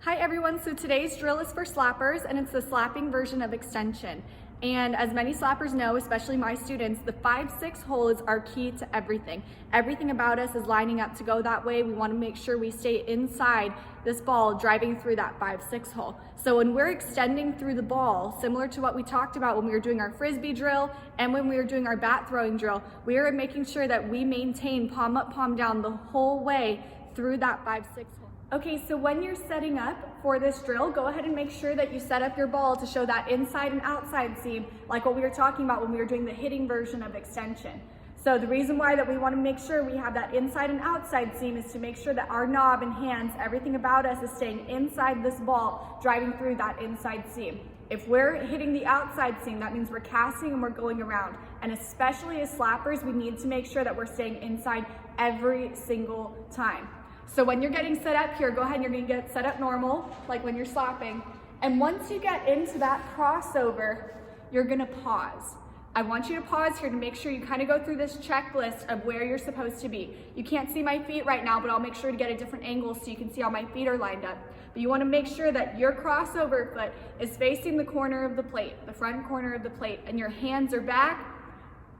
Hi everyone, so today's drill is for slappers and it's the slapping version of extension. And as many slappers know, especially my students, the 5-6 holes are key to everything. Everything about us is lining up to go that way. We want to make sure we stay inside this ball driving through that 5-6 hole. So when we're extending through the ball, similar to what we talked about when we were doing our frisbee drill and when we were doing our bat throwing drill, we are making sure that we maintain palm up, palm down the whole way through that 5-6 hole. Okay, so when you're setting up for this drill, go ahead and make sure that you set up your ball to show that inside and outside seam, like what we were talking about when we were doing the hitting version of extension. So the reason why that we want to make sure we have that inside and outside seam is to make sure that our knob and hands, everything about us is staying inside this ball, driving through that inside seam. If we're hitting the outside seam, that means we're casting and we're going around. And especially as slappers, we need to make sure that we're staying inside every single time. So when you're getting set up here, go ahead and you're gonna get set up normal, like when you're slapping. And once you get into that crossover, you're gonna pause. I want you to pause here to make sure you kind of go through this checklist of where you're supposed to be. You can't see my feet right now, but I'll make sure to get a different angle so you can see how my feet are lined up. But you wanna make sure that your crossover foot is facing the corner of the plate, the front corner of the plate, and your hands are back,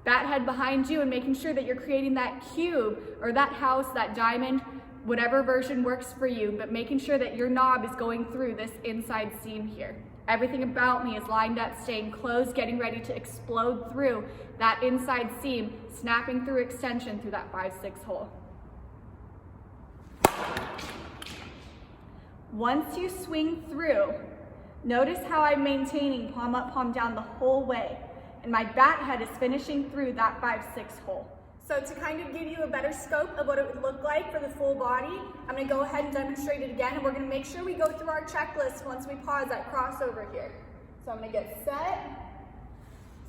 bat head behind you, and making sure that you're creating that cube or that house, that diamond, whatever version works for you, but making sure that your knob is going through this inside seam here. Everything about me is lined up, staying closed, getting ready to explode through that inside seam, snapping through extension through that 5-6 hole. Once you swing through, notice how I'm maintaining palm up, palm down the whole way, and my bat head is finishing through that 5-6 hole. So to kind of give you a better scope of what it would look like for the full body, I'm going to go ahead and demonstrate it again, and we're going to make sure we go through our checklist once we pause that crossover here. So I'm going to get set,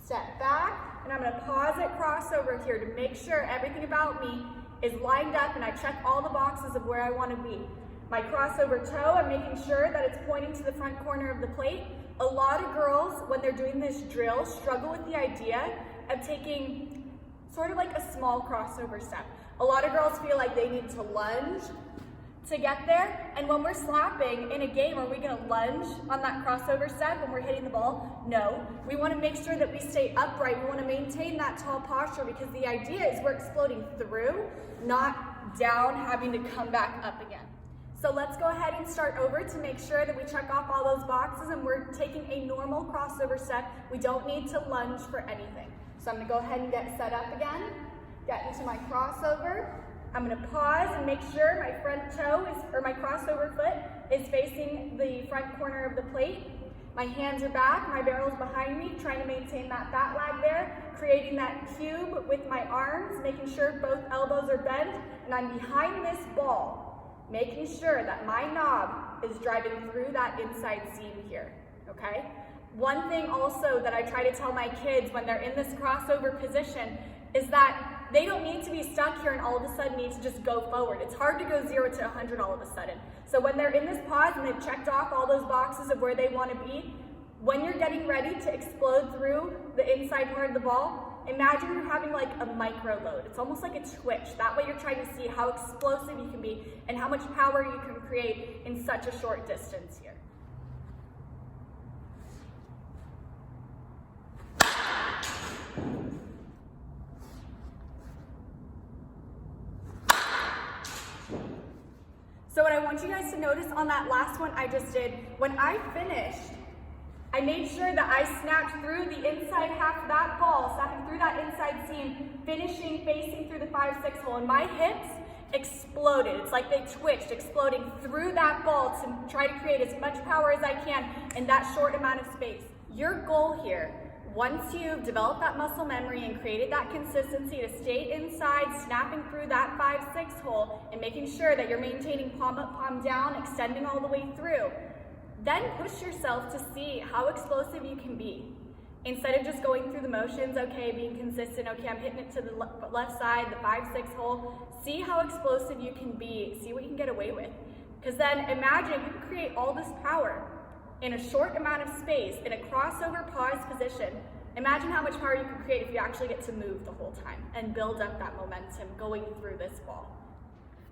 step back, and I'm going to pause it crossover here to make sure everything about me is lined up and I check all the boxes of where I want to be. My crossover toe, I'm making sure that it's pointing to the front corner of the plate. A lot of girls, when they're doing this drill, struggle with the idea of taking sort of like a small crossover step. A lot of girls feel like they need to lunge to get there, and when we're slapping in a game, are we gonna lunge on that crossover step when we're hitting the ball? No. We wanna make sure that we stay upright. We wanna maintain that tall posture because the idea is we're exploding through, not down, having to come back up again. So let's go ahead and start over to make sure that we check off all those boxes and we're taking a normal crossover step. We don't need to lunge for anything. So I'm gonna go ahead and get set up again, get into my crossover. I'm gonna pause and make sure my front toe is, or my crossover foot is facing the front corner of the plate. My hands are back, my barrel's behind me, trying to maintain that bat lag there, creating that cube with my arms, making sure both elbows are bent, and I'm behind this ball, making sure that my knob is driving through that inside seam here, okay? One thing also that I try to tell my kids when they're in this crossover position is that they don't need to be stuck here and all of a sudden need to just go forward. It's hard to go 0 to 100 all of a sudden. So when they're in this pause and they've checked off all those boxes of where they want to be, when you're getting ready to explode through the inside part of the ball, imagine you're having like a micro load. It's almost like a twitch. That way you're trying to see how explosive you can be and how much power you can create in such a short distance here. So what I want you guys to notice on that last one I just did, when I finished, I made sure that I snapped through the inside half of that ball, snapping through that inside seam, finishing, facing through the 5-6 hole, and my hips exploded. It's like they twitched, exploding through that ball to try to create as much power as I can in that short amount of space. Your goal here, once you've developed that muscle memory and created that consistency to stay inside, snapping through that 5-6 hole and making sure that you're maintaining palm up, palm down, extending all the way through, then push yourself to see how explosive you can be. Instead of just going through the motions, okay, being consistent, okay, I'm hitting it to the left side, the 5-6 hole, see how explosive you can be, see what you can get away with. Because then imagine you can create all this power in a short amount of space, in a crossover pause position. Imagine how much power you can create if you actually get to move the whole time and build up that momentum going through this ball.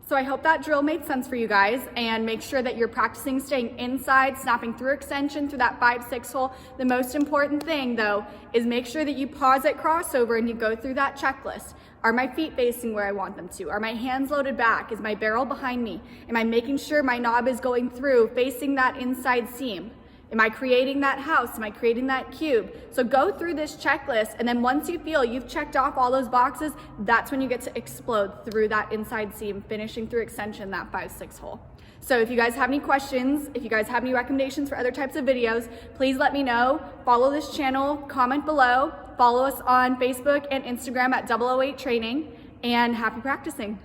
So I hope that drill made sense for you guys, and make sure that you're practicing staying inside, snapping through extension through that 5-6 hole. The most important thing though is make sure that you pause at crossover and you go through that checklist. Are my feet facing where I want them to? Are my hands loaded back? Is my barrel behind me? Am I making sure my knob is going through, facing that inside seam? Am I creating that house? Am I creating that cube? So go through this checklist, and then once you feel you've checked off all those boxes, that's when you get to explode through that inside seam, finishing through extension that 5-6 hole. So if you guys have any questions, if you guys have any recommendations for other types of videos, please let me know. Follow this channel, comment below, follow us on Facebook and Instagram at 008 Training, and happy practicing.